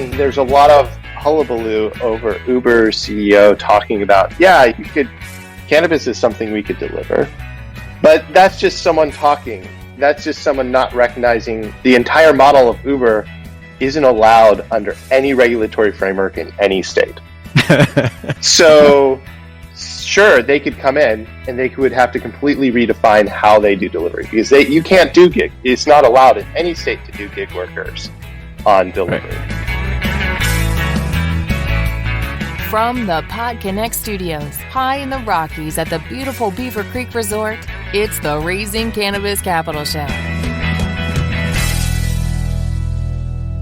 There's a lot of hullabaloo over Uber's CEO talking about, cannabis is something we could deliver. But that's just someone talking. That's just someone not recognizing the entire model of Uber isn't allowed under any regulatory framework in any state. So, sure, they could come in and they would have to completely redefine how they do delivery because you can't do gig. It's not allowed in any state to do gig workers on delivery. Right. From the PodCONX studios, high in the Rockies at the beautiful Beaver Creek Resort, it's the Raising Cannabis Capital Show.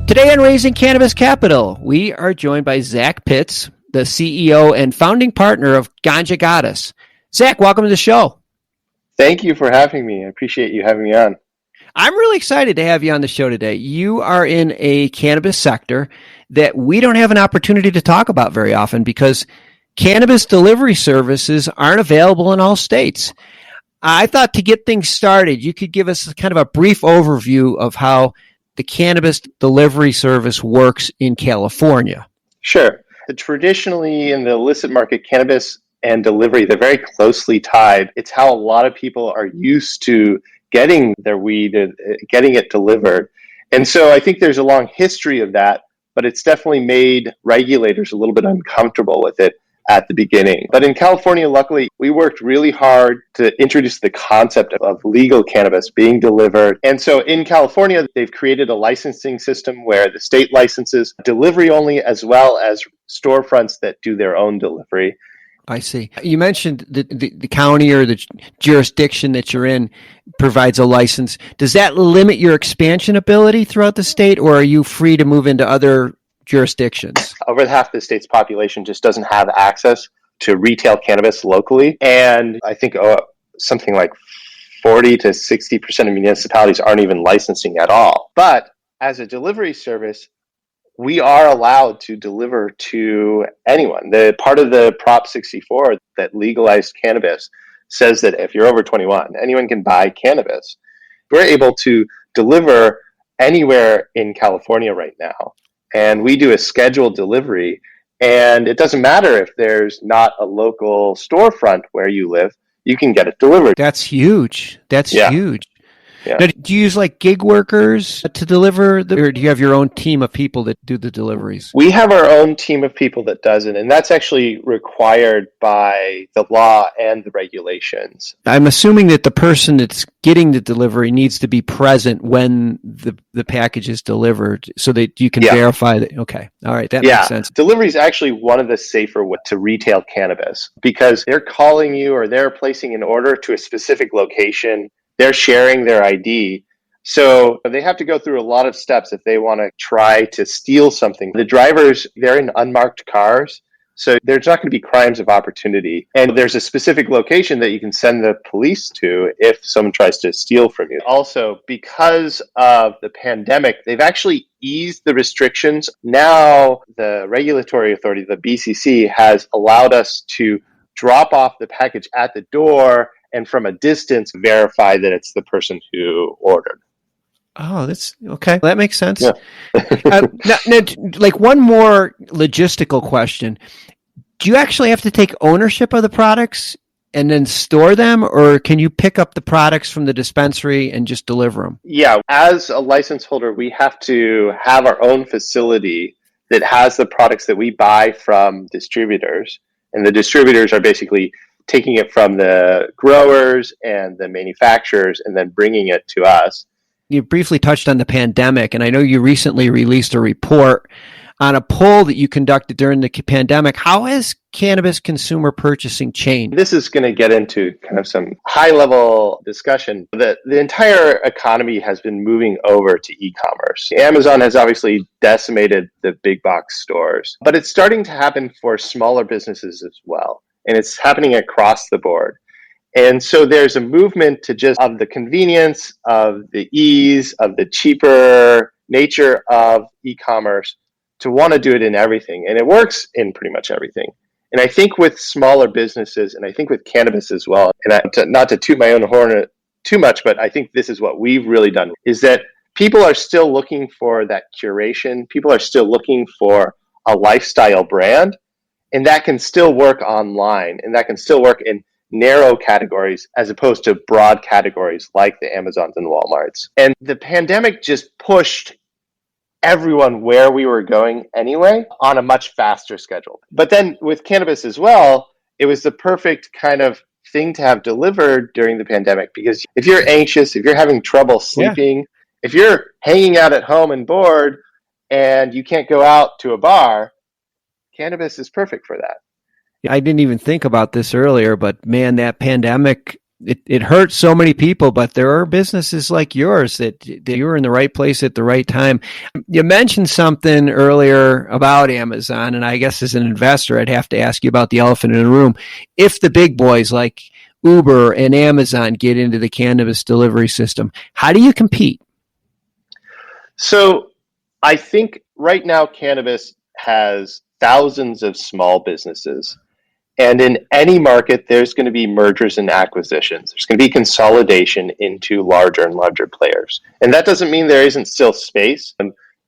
Today on Raising Cannabis Capital, we are joined by Zach Pitts, the CEO and founding partner of Ganja-Goddess. Zach, welcome to the show. Thank you for having me. I appreciate you having me on. I'm really excited to have you on the show today. You are in a cannabis sector that we don't have an opportunity to talk about very often because cannabis delivery services aren't available in all states. I thought to get things started, you could give us kind of a brief overview of how the cannabis delivery service works in California. Sure. Traditionally, in the illicit market, cannabis and delivery, they're very closely tied. It's how a lot of people are used to getting their weed, getting it delivered. And so I think there's a long history of that, but it's definitely made regulators a little bit uncomfortable with it at the beginning. But in California, luckily, we worked really hard to introduce the concept of legal cannabis being delivered. And so in California, they've created a licensing system where the state licenses delivery only as well as storefronts that do their own delivery. I see. You mentioned the county or the jurisdiction that you're in provides a license. Does that limit your expansion ability throughout the state, or are you free to move into other jurisdictions? Over half the state's population just doesn't have access to retail cannabis locally. And I think something like 40 to 60% of municipalities aren't even licensing at all. But as a delivery service, we are allowed to deliver to anyone. The part of the Prop 64 that legalized cannabis says that if you're over 21, anyone can buy cannabis. We're able to deliver anywhere in California right now. And we do a scheduled delivery. And it doesn't matter if there's not a local storefront where you live, you can get it delivered. That's huge. That's huge. Yeah. Now, do you use like gig workers to deliver, or do you have your own team of people that do the deliveries? We have our own team of people that does it, and that's actually required by the law and the regulations. I'm assuming that the person that's getting the delivery needs to be present when the package is delivered so that you can verify that. Okay. All right. That makes sense. Delivery is actually one of the safer ways to retail cannabis because they're calling you or they're placing an order to a specific location. They're sharing their ID. So they have to go through a lot of steps if they want to try to steal something. The drivers, they're in unmarked cars. So there's not going to be crimes of opportunity. And there's a specific location that you can send the police to if someone tries to steal from you. Also, because of the pandemic, they've actually eased the restrictions. Now, the regulatory authority, the BCC, has allowed us to drop off the package at the door and from a distance verify that it's the person who ordered. Oh, that's okay. That makes sense. Yeah. now, like one more logistical question. Do you actually have to take ownership of the products and then store them, or can you pick up the products from the dispensary and just deliver them? Yeah. As a license holder, we have to have our own facility that has the products that we buy from distributors. And the distributors are basically taking it from the growers and the manufacturers and then bringing it to us. You briefly touched on the pandemic, and I know you recently released a report on a poll that you conducted during the pandemic. How has cannabis consumer purchasing changed? This is going to get into kind of some high-level discussion. The entire economy has been moving over to e-commerce. Amazon has obviously decimated the big box stores, but it's starting to happen for smaller businesses as well. And it's happening across the board. And so there's a movement to just of the convenience, of the ease, of the cheaper nature of e-commerce to want to do it in everything. And it works in pretty much everything. And I think with smaller businesses, and I think with cannabis as well, and not to toot my own horn too much, but I think this is what we've really done, is that people are still looking for that curation. People are still looking for a lifestyle brand, and that can still work online, and that can still work in narrow categories as opposed to broad categories like the Amazons and Walmarts. And the pandemic just pushed everyone where we were going anyway on a much faster schedule. But then with cannabis as well, it was the perfect kind of thing to have delivered during the pandemic, because if you're anxious, if you're having trouble sleeping, if you're hanging out at home and bored and you can't go out to a bar, cannabis is perfect for that. I didn't even think about this earlier, but man, that pandemic, it hurt so many people, but there are businesses like yours that you were in the right place at the right time. You mentioned something earlier about Amazon, and I guess as an investor, I'd have to ask you about the elephant in the room. If the big boys like Uber and Amazon get into the cannabis delivery system, how do you compete? So I think right now cannabis has thousands of small businesses. And in any market, there's going to be mergers and acquisitions. There's going to be consolidation into larger and larger players. And that doesn't mean there isn't still space.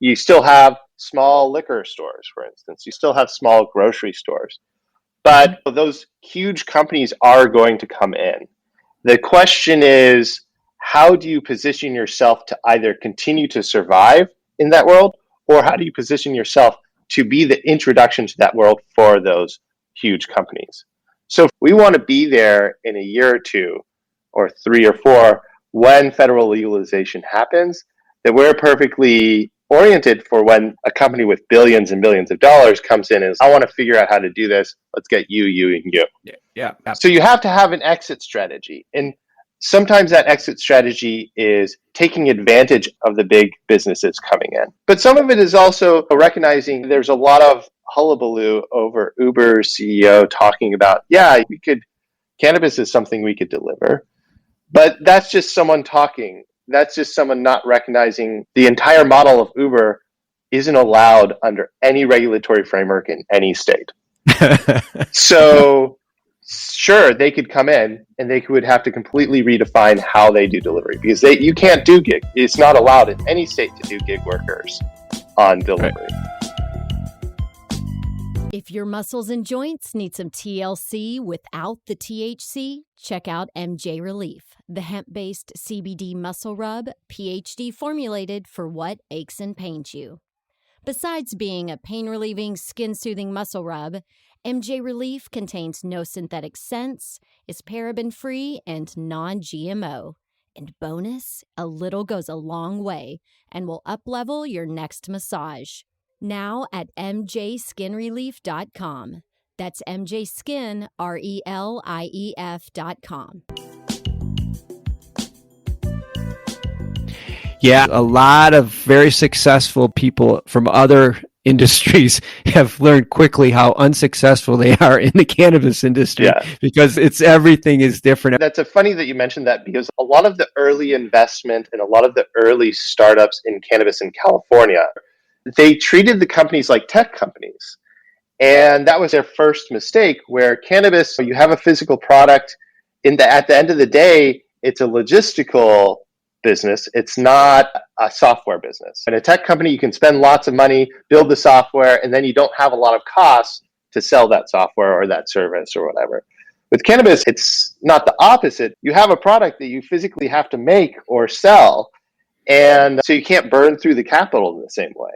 You still have small liquor stores, for instance. You still have small grocery stores. But those huge companies are going to come in. The question is, how do you position yourself to either continue to survive in that world, or how do you position yourself to be the introduction to that world for those huge companies? So if we want to be there in a year or two or 3 or 4 when federal legalization happens, that we're perfectly oriented for when a company with billions and billions of dollars comes in and says, I want to figure out how to do this. Let's get you, and you. Yeah. So you have to have an exit strategy. And sometimes that exit strategy is taking advantage of the big businesses coming in. But some of it is also recognizing there's a lot of hullabaloo over Uber's CEO talking about, cannabis is something we could deliver. But that's just someone talking. That's just someone not recognizing the entire model of Uber isn't allowed under any regulatory framework in any state. So sure, they could come in and they would have to completely redefine how they do delivery, because you can't do gig. It's not allowed in any state to do gig workers on delivery. Right. If your muscles and joints need some TLC without the THC, check out MJ Relief, the hemp-based CBD muscle rub, PhD formulated for what aches and pains you. Besides being a pain-relieving, skin-soothing muscle rub, MJ Relief contains no synthetic scents, is paraben-free, and non-GMO. And bonus, a little goes a long way and will up-level your next massage. Now at mjskinrelief.com. That's mjskinrelief.com. Yeah, a lot of very successful people from other industries have learned quickly how unsuccessful they are in the cannabis industry, because everything is different. That's funny that you mentioned that, because a lot of the early investment and a lot of the early startups in cannabis in California, they treated the companies like tech companies. And that was their first mistake, where cannabis, you have a physical product. At the end of the day, it's a logistical business. It's not a software business. In a tech company, you can spend lots of money, build the software, and then you don't have a lot of costs to sell that software or that service or whatever. With cannabis, it's not the opposite. You have a product that you physically have to make or sell, and so you can't burn through the capital in the same way.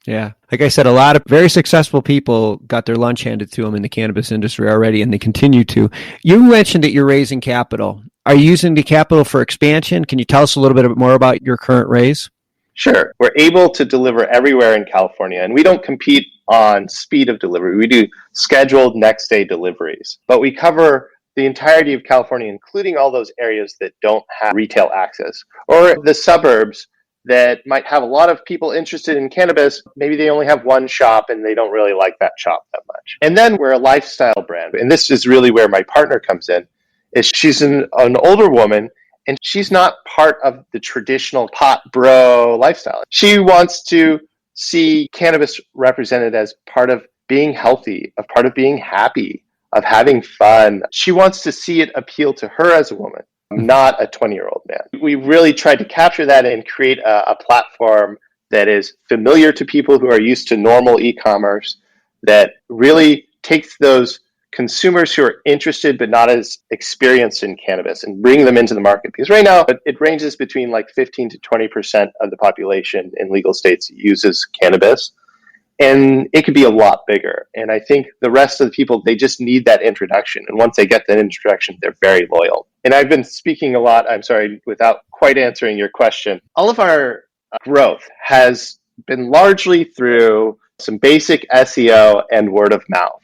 Yeah. Like I said, a lot of very successful people got their lunch handed to them in the cannabis industry already, and they continue to. You mentioned that you're raising capital. Are you using the capital for expansion? Can you tell us a little bit more about your current raise? Sure. We're able to deliver everywhere in California, and we don't compete on speed of delivery. We do scheduled next day deliveries, but we cover the entirety of California, including all those areas that don't have retail access, or the suburbs that might have a lot of people interested in cannabis. Maybe they only have one shop and they don't really like that shop that much. And then we're a lifestyle brand. And this is really where my partner comes in. Is she's an older woman, and she's not part of the traditional pot bro lifestyle. She wants to see cannabis represented as part of being healthy, a part of being happy, of having fun. She wants to see it appeal to her as a woman. not a 20-year-old man. We really tried to capture that and create a platform that is familiar to people who are used to normal e-commerce, that really takes those consumers who are interested but not as experienced in cannabis and bring them into the market. Because right now it ranges between like 15 to 20% of the population in legal states uses cannabis. And it could be a lot bigger. And I think the rest of the people, they just need that introduction. And once they get that introduction, they're very loyal. And I've been speaking a lot, I'm sorry, without quite answering your question. All of our growth has been largely through some basic SEO and word of mouth.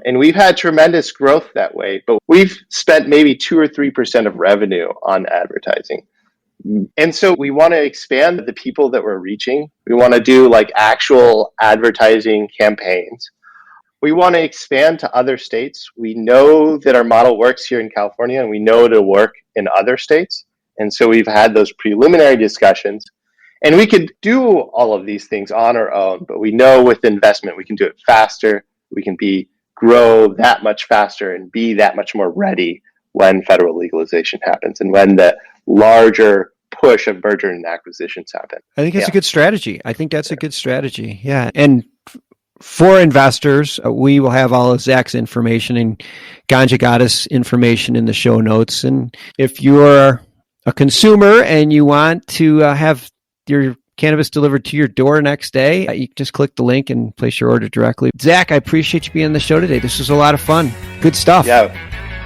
And we've had tremendous growth that way, but we've spent maybe 2 or 3% of revenue on advertising. And so we want to expand the people that we're reaching. We want to do like actual advertising campaigns. We want to expand to other states. We know that our model works here in California, and we know it'll work in other states. And so we've had those preliminary discussions. And we could do all of these things on our own, but we know with investment we can do it faster. We can grow that much faster and be that much more ready when federal legalization happens and when the larger push of merger and acquisitions happen. I think that's a good strategy. I think that's a good strategy. Yeah. And for investors, we will have all of Zach's information and Ganja Goddess information in the show notes. And if you're a consumer and you want to have your cannabis delivered to your door next day, you can just click the link and place your order directly. Zach, I appreciate you being on the show today. This was a lot of fun. Good stuff. Yeah,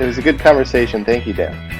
it was a good conversation. Thank you, Dan.